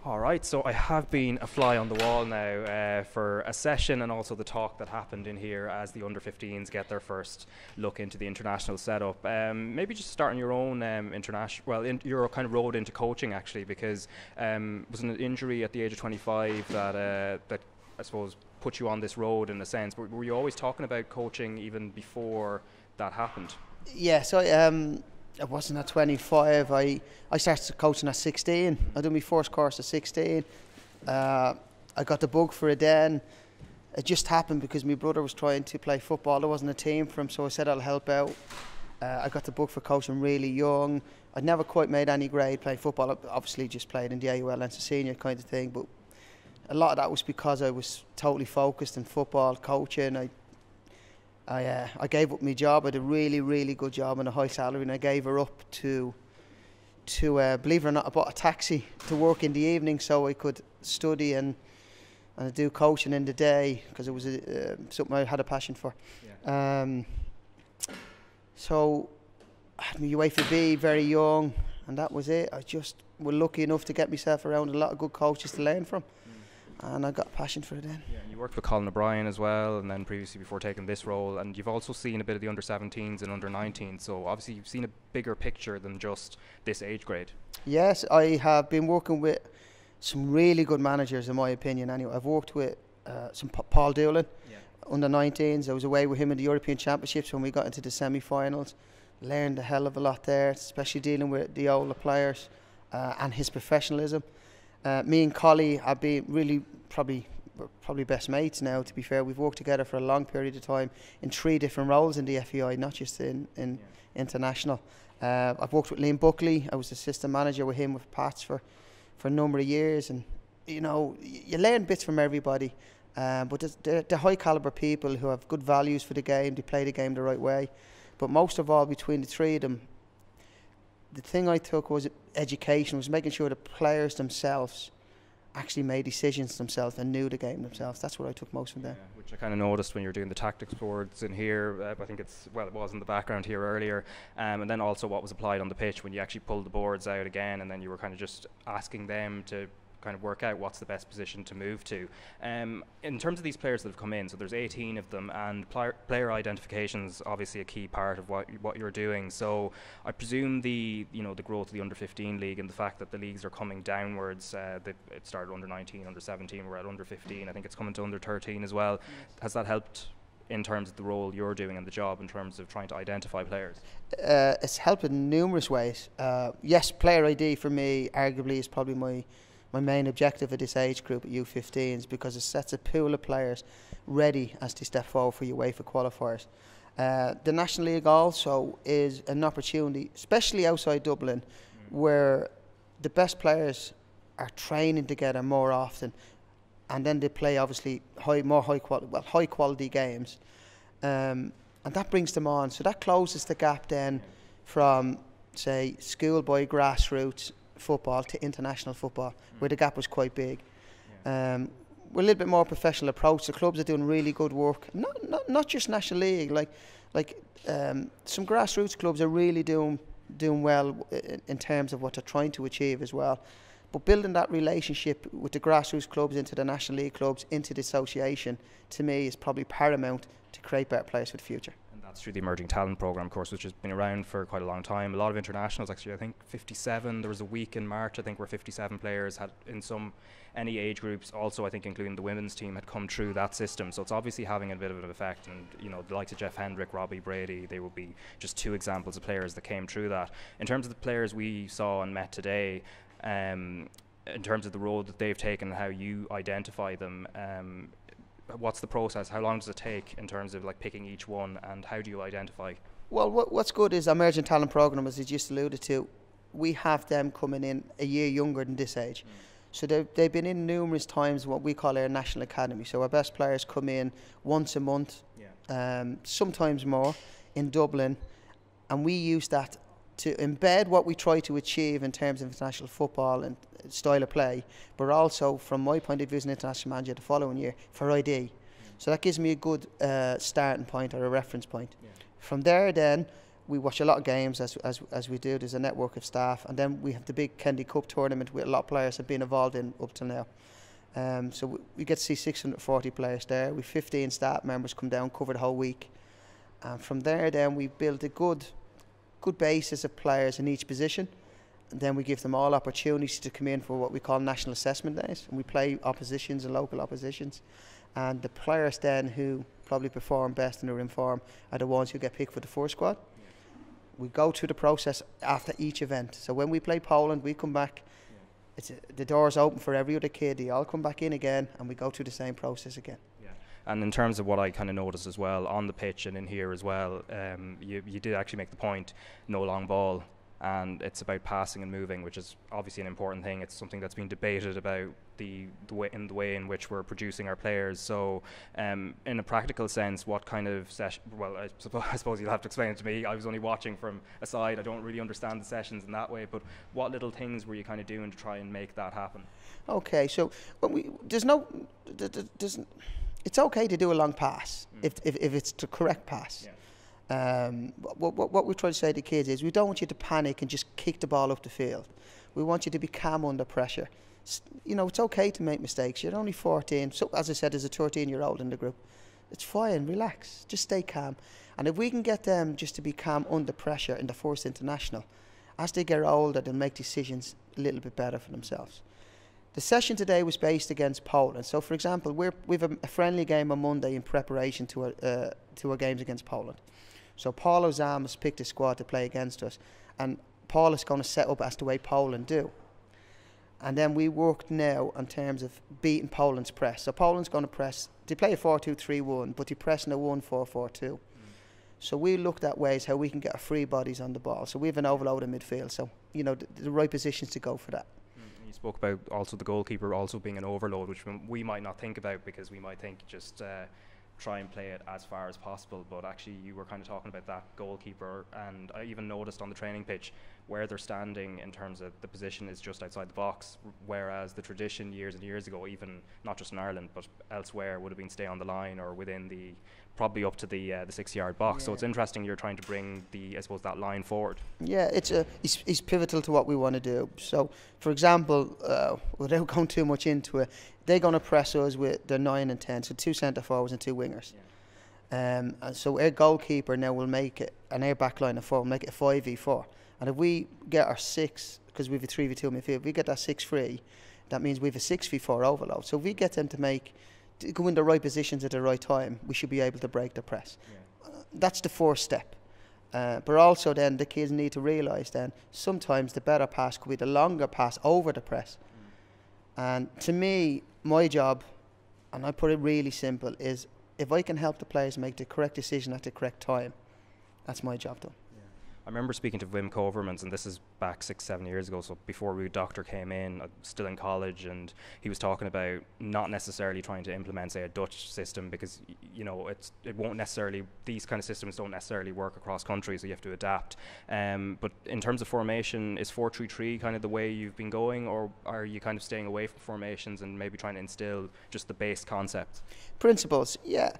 All right, so I have been a fly on the wall now for a session and also the talk that happened in here as the under-15s get their first look into the international setup. Maybe just starting your own international, your kind of road into coaching actually, because was an injury at the age of 25 that I suppose put you on this road in a sense. But were you always talking about coaching even before that happened? Yeah, so I wasn't at 25. I started coaching at 16. I did my first course at 16. I got the bug for it then. It just happened because my brother was trying to play football. There wasn't a team for him, so I said I'll help out. I got the bug for coaching really young. I'd never quite made any grade playing football. I obviously just played in the AUL and senior kind of thing, but a lot of that was because I was totally focused in football, coaching. I gave up my job. I had a really, really good job and a high salary, and I gave her up to believe it or not, I bought a taxi to work in the evening so I could study and do coaching in the day because it was something I had a passion for. Yeah. So I had my UEFA B very young, and that was it. I just was lucky enough to get myself around a lot of good coaches to learn from. And I got a passion for it then. Yeah, and you worked with Colin O'Brien as well, and then previously before taking this role, and you've also seen a bit of the under-17s and under-19s, so obviously you've seen a bigger picture than just this age grade. Yes, I have been working with some really good managers in my opinion anyway. I've worked with some Paul Doolan, under-19s. I was away with him in the European Championships when we got into the semi-finals. Learned a hell of a lot there, especially dealing with the older players and his professionalism. Me and Collie have been really probably best mates now, to be fair. We've worked together for a long period of time in 3 different roles in the FEI, not just in international. I've worked with Liam Buckley. I was assistant manager with him with Pats for a number of years, and you know, you learn bits from everybody, but they're high caliber people who have good values for the game. They play the game the right way, but most of all, between the 3 of them, the thing I took was education, was making sure the players themselves actually made decisions themselves and knew the game themselves. That's what I took most from them. Yeah, which I kind of noticed when you were doing the tactics boards in here. I think it was in the background here earlier, and then also what was applied on the pitch when you actually pulled the boards out again, and then you were kind of just asking them to kind of work out what's the best position to move to. In terms of these players that have come in, so there's 18 of them, and player identification is obviously a key part of what you're doing. So I presume the growth of the under-15 league and the fact that the leagues are coming downwards, it started under-19, under-17, we're at under-15, I think it's coming to under-13 as well. Has that helped in terms of the role you're doing and the job in terms of trying to identify players? It's helped in numerous ways. Yes, player ID for me arguably is probably my main objective at this age group at U15s, because it sets a pool of players ready as they step forward for UEFA qualifiers. The National League also is an opportunity, especially outside Dublin, where the best players are training together more often, and then they play obviously high quality games, and that brings them on. So that closes the gap then from, say, schoolboy grassroots football to international football, where the gap was quite big. We're a little bit more professional approach. The clubs are doing really good work, not just National League, like some grassroots clubs are really doing well in terms of what they're trying to achieve as well. But building that relationship with the grassroots clubs into the National League clubs, into the association, to me is probably paramount to create better players for the future. That's through the Emerging Talent Programme, of course, which has been around for quite a long time. A lot of internationals, actually, I think 57. There was a week in March, I think, where 57 players had, in any age groups, also I think including the women's team, had come through that system. So it's obviously having a bit of an effect. And you know, the likes of Jeff Hendrick, Robbie Brady, they will be just 2 examples of players that came through that. In terms of the players we saw and met today, in terms of the role that they've taken and how you identify them, what's the process? How long does it take in terms of like picking each one, and how do you identify? Well, what's good is Emerging Talent Programme, as you just alluded to, we have them coming in a year younger than this age. So they've been in numerous times what we call our National Academy. So our best players come in once a month, sometimes more, in Dublin, and we use that to embed what we try to achieve in terms of international football and style of play, but also, from my point of view as an international manager, the following year for ID. So that gives me a good starting point or a reference point. From there then, we watch a lot of games as we do. There's a network of staff, and then we have the big Kennedy Cup tournament with a lot of players have been involved in up till now. So we get to see 640 players there. We 15 staff members come down, cover the whole week, and from there then we build a good basis of players in each position, and then we give them all opportunities to come in for what we call national assessment days, and we play oppositions and local oppositions, and the players then who probably perform best and are in form are the ones who get picked for the first squad. We go through the process after each event. So when we play Poland, we come back, the door's open for every other kid. They all come back in again, and we go through the same process again. And in terms of what I kind of noticed as well on the pitch and in here as well, you did actually make the point, no long ball, and it's about passing and moving, which is obviously an important thing. It's something that's been debated about the way in which we're producing our players. So in a practical sense, what kind of session, well, I suppose you'll have to explain it to me. I was only watching from a side. I don't really understand the sessions in that way, but what little things were you kind of doing to try and make that happen? Okay, so when it's okay to do a long pass if it's the correct pass. What we try to say to kids is we don't want you to panic and just kick the ball up the field. We want you to be calm under pressure. You know, it's okay to make mistakes. You're only 14. So as I said, there's a 13-year-old in the group. It's fine, relax, just stay calm. And if we can get them just to be calm under pressure in the first international, as they get older, they'll make decisions a little bit better for themselves. The session today was based against Poland. So, for example, we've a friendly game on Monday in preparation to our games against Poland. So Paul Ozam has picked a squad to play against us, and Paul is going to set up as the way Poland do. And then we worked now in terms of beating Poland's press. So Poland's going to press, they play a 4-2-3-1, but they press in a 1-4-4-2. So we looked at ways how we can get our free bodies on the ball. So we have an overload in midfield. So, you know, the right positions to go for that. You spoke about also the goalkeeper also being an overload, which we might not think about because we might think just try and play it as far as possible, but actually you were kind of talking about that goalkeeper, and I even noticed on the training pitch where they're standing in terms of the position is just outside the box, whereas the tradition years and years ago, even not just in Ireland but elsewhere, would have been stay on the line or within the probably up to the 6-yard box. So it's interesting you're trying to bring I suppose that line forward. Yeah, it's pivotal to what we want to do. So for example, without going too much into it, they're going to press us with their 9 and 10, so 2 centre forwards and 2 wingers. And so our goalkeeper now will make it, and our back line of 4 will make it a 5v4. And if we get our 6, because we have a 3v2 midfield, if we get that 6 free, that means we have a 6v4 overload. So if we get them to go in the right positions at the right time, we should be able to break the press. That's the first step. But also then the kids need to realise then sometimes the better pass could be the longer pass over the press. And to me, my job, and I put it really simple, is if I can help the players make the correct decision at the correct time, that's my job done. I remember speaking to Wim Kovermans, and this is back 6-7 years ago, so before Ruud Doctor came in, still in college, and he was talking about not necessarily trying to implement, say, a Dutch system, because you know it won't necessarily, these kind of systems don't necessarily work across countries, so you have to adapt. But in terms of formation, is 4-3-3 kind of the way you've been going, or are you kind of staying away from formations and maybe trying to instill just the base concepts? Principles, yeah.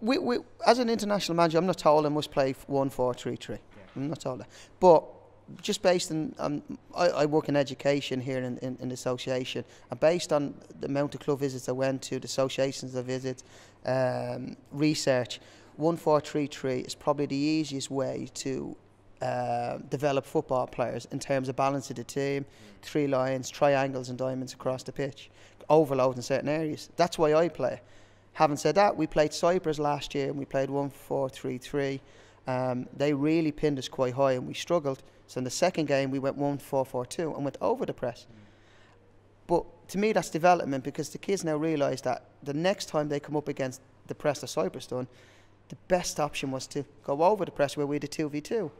We, as an international manager, I'm not told I must play 1-4-3-3. I'm not told that. But just based on, I work in education here in the association, and based on the amount of club visits I went to, the associations I visit, research, 1-4-3-3 is probably the easiest way to develop football players in terms of balance of the team, 3 lines, triangles and diamonds across the pitch, overload in certain areas. That's why I play. Having said that, we played Cyprus last year and we played 1-4-3-3. They really pinned us quite high and we struggled. So in the second game we went 1-4-4-2 and went over the press. But to me that's development, because the kids now realise that the next time they come up against the press that Cyprus done, the best option was to go over the press where we had a 2v2.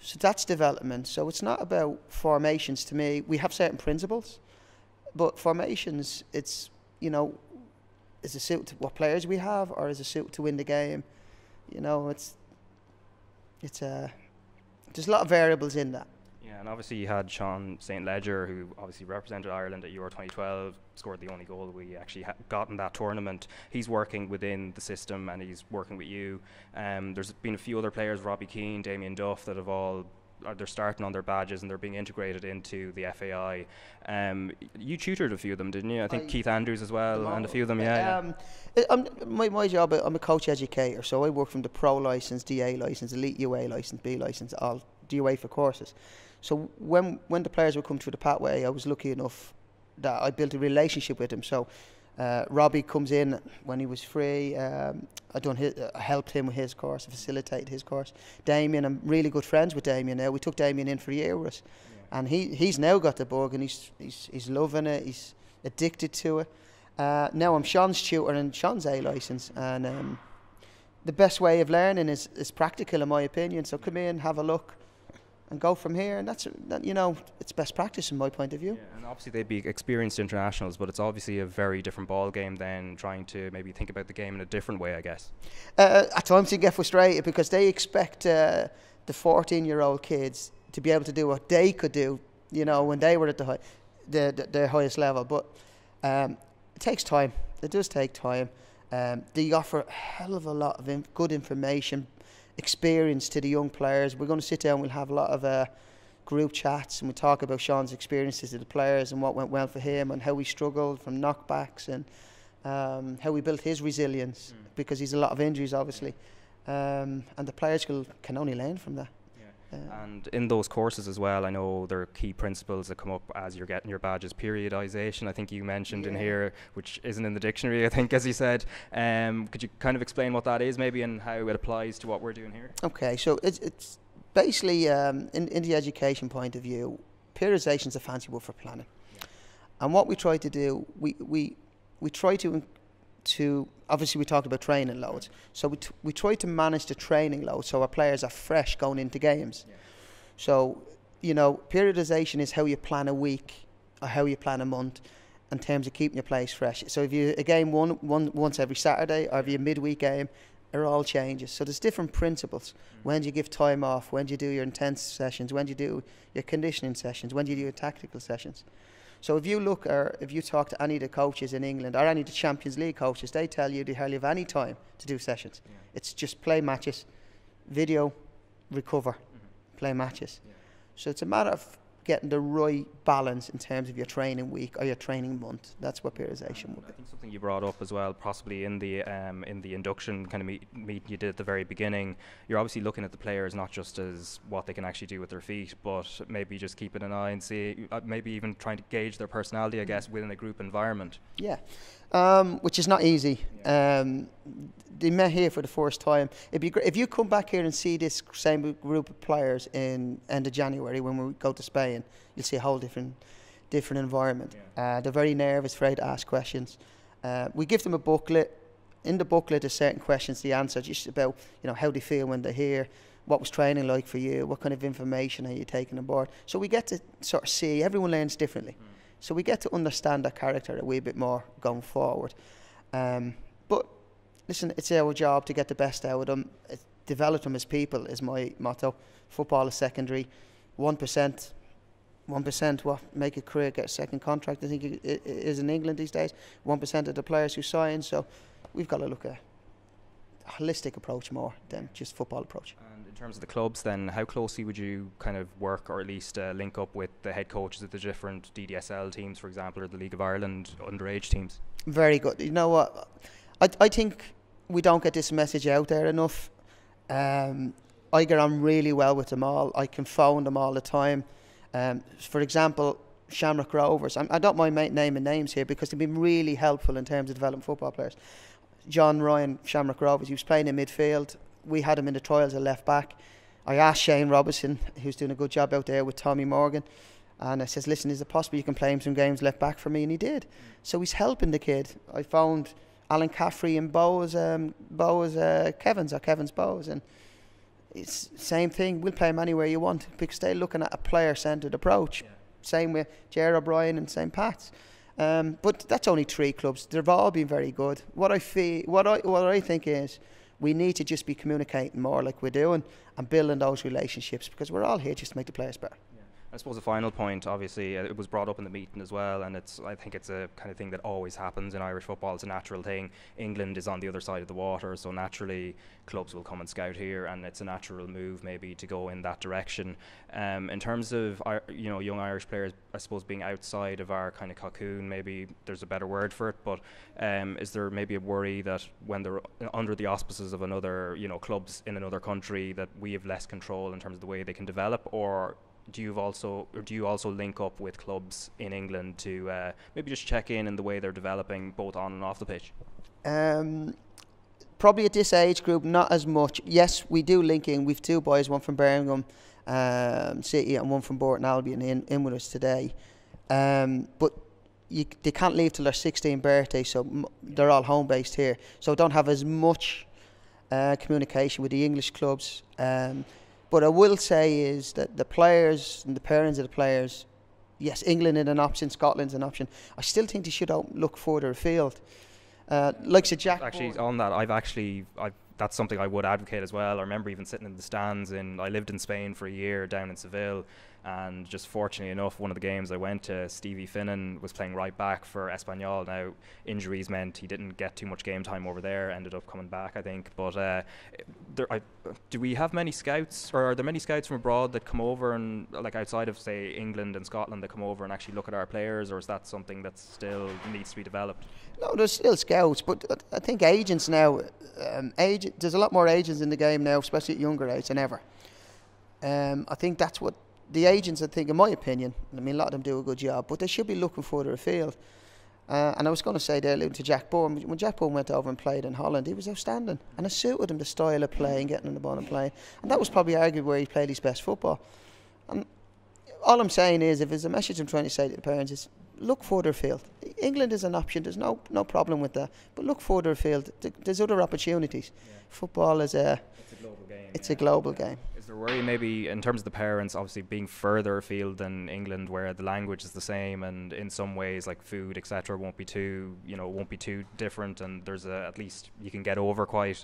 So that's development. So it's not about formations to me. We have certain principles, but formations, it's, you know, is it suited to what players we have, or is it suited to win the game? You know, there's a lot of variables in that. Yeah, and obviously you had Sean St. Ledger, who obviously represented Ireland at Euro 2012, scored the only goal we actually got in that tournament. He's working within the system and he's working with you. There's been a few other players, Robbie Keane, Damien Duff, that have all they're starting on their badges and they're being integrated into the FAI. You tutored a few of them, didn't you? I think Keith Andrews as well, and a few of them, my job, I'm a coach educator, so I work from the Pro license, DA license, Elite UA license, B license, all the UEFA courses. So when the players would come through the pathway, I was lucky enough that I built a relationship with them. So Robbie comes in when he was free. I helped him with his course, facilitated his course. Damien, I'm really good friends with Damien now. We took Damien in for a year with us, and he's now got the bug, and he's loving it. He's addicted to it. Now I'm Sean's tutor and Sean's A license, and the best way of learning is practical, in my opinion. So come in, have a look, and go from here, and it's best practice in my point of view. Yeah, and obviously they'd be experienced internationals, but it's obviously a very different ball game than trying to maybe think about the game in a different way, I guess. At times you get frustrated because they expect the 14-year-old kids to be able to do what they could do, when they were at their highest level. But it takes time. It does take time. They offer a hell of a lot of good information, experience to the young players. We're going to sit down, we'll have a lot of group chats, and we'll talk about Sean's experiences with the players and what went well for him and how he struggled from knockbacks and how he built his resilience, because he's a lot of injuries obviously, and the players can only learn from that. And in those courses as well, I know there are key principles that come up as you're getting your badges. Periodization, I think you mentioned in here, which isn't in the dictionary, I think, as you said. Could you kind of explain what that is maybe and how it applies to what we're doing here? Okay, so it's basically, in the education point of view, periodization is a fancy word for planning. And what we try to do, we try to obviously we talked about training loads, so we try to manage the training load so our players are fresh going into games. So periodization is how you plan a week or how you plan a month in terms of keeping your players fresh. So if you a game once every Saturday, or if you a midweek game, it all changes. So there's different principles. When do you give time off? When do you do your intense sessions? When do you do your conditioning sessions? When do you do your tactical sessions? So if you look, or if you talk to any of the coaches in England or any of the Champions League coaches, they tell you they hardly have any time to do sessions. It's just play matches, video, recover, play matches. So it's a matter of getting the right balance in terms of your training week or your training month. That's what periodization would be. I think something you brought up as well, possibly in the induction kind of meeting you did at the very beginning, you're obviously looking at the players not just as what they can actually do with their feet, but maybe just keeping an eye and see, maybe even trying to gauge their personality, I guess, within a group environment. Yeah, which is not easy. They met here for the first time. It'd be great if you come back here and see this same group of players in end of January when we go to Spain. You'll see a whole different environment. They're very nervous, afraid to ask questions. We give them a booklet. In the booklet, there's certain questions to answer, just about how they feel when they're here, what was training like for you, what kind of information are you taking on board. So we get to sort of see. Everyone learns differently, so we get to understand their character a wee bit more going forward. But listen, it's our job to get the best out of them. Develop them as people is my motto. Football is secondary. 1% what make a career, get a second contract, I think it is in England these days. 1% of the players who sign. So we've got to look at a holistic approach more than just football approach. And in terms of the clubs then, how closely would you kind of work or at least link up with the head coaches of the different DDSL teams, for example, or the League of Ireland underage teams? Very good. You know what, I think we don't get this message out there enough. I get on really well with them all. I can phone them all the time. For example, Shamrock Rovers. I don't mind naming names here because they've been really helpful in terms of developing football players. John Ryan, Shamrock Rovers, he was playing in midfield. We had him in the trials at left back. I asked Shane Robertson, who's doing a good job out there with Tommy Morgan, and I says, listen, is it possible you can play him some games left back for me? And he did. So he's helping the kid. I found Alan Caffrey and Kevin's Bows, and it's same thing. We'll play him anywhere you want because they're looking at a player-centred approach. Same with Ger O'Brien and St. Pat's. But that's only 3 clubs. They've all been very good. What I think is we need to just be communicating more like we're doing and building those relationships because we're all here just to make the players better. I suppose a final point, obviously, it was brought up in the meeting as well, and I think it's a kind of thing that always happens in Irish football. It's a natural thing. England is on the other side of the water, so naturally clubs will come and scout here, and it's a natural move maybe to go in that direction. In terms of young Irish players, I suppose being outside of our kind of cocoon, maybe there's a better word for it, but is there maybe a worry that when they're under the auspices of another, clubs in another country, that we have less control in terms of the way they can develop, or do you also link up with clubs in England to maybe just check in the way they're developing both on and off the pitch? Probably at this age group, not as much. Yes, we do link in. We've 2 boys, one from Birmingham City and one from Bourton Albion in with us today. But they can't leave till their 16th birthday, so they're all home based here. So don't have as much communication with the English clubs. But I will say is that the players and the parents of the players, yes, England is an option, Scotland's an option. I still think they should look further afield. Like Sir Jack. Actually, on that, that's something I would advocate as well. I remember even sitting in the stands I lived in Spain for a year down in Seville, and just fortunately enough, one of the games I went to, Stevie Finnan was playing right back for Espanyol. Now, injuries meant he didn't get too much game time over there, ended up coming back, I think. But do we have many scouts, or are there many scouts from abroad that come over and, like, outside of, say, England and Scotland, that come over and actually look at our players, or is that something that still needs to be developed? No, there's still scouts, but I think agents now, there's a lot more agents in the game now, especially at younger age than ever. I think that's what the agents, I think, in my opinion, I mean, a lot of them do a good job, but they should be looking further afield. And I was going to say there, alluding to Jack Bourne, when Jack Bourne went over and played in Holland, he was outstanding, and it suited him, the style of play and getting on the ball and playing, and that was probably arguably where he played his best football. And all I'm saying is, if there's a message I'm trying to say to the parents, is look further afield. England is an option, there's no problem with that, but look further afield. There's other opportunities. Yeah. Football is it's a global game. It's a global game. Is there worry maybe in terms of the parents, obviously being further afield than England, where the language is the same, and in some ways like food, etc., won't be too different, and there's at least you can get over quite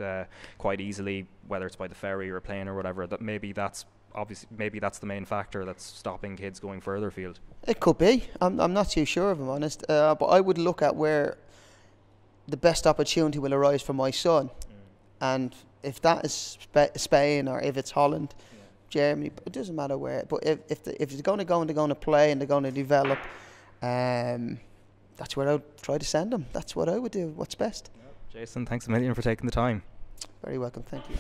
easily, whether it's by the ferry or a plane or whatever, that maybe that's the main factor that's stopping kids going further afield? It could be. I'm not too sure, if I'm honest. But I would look at where the best opportunity will arise for my son. And if that is Spain, or if it's Holland, Germany, it doesn't matter where. But if they're going to go and they're going to play and they're going to develop, that's where I would try to send them. That's what I would do. What's best. Jason, thanks a million for taking the time. Very welcome. Thank you.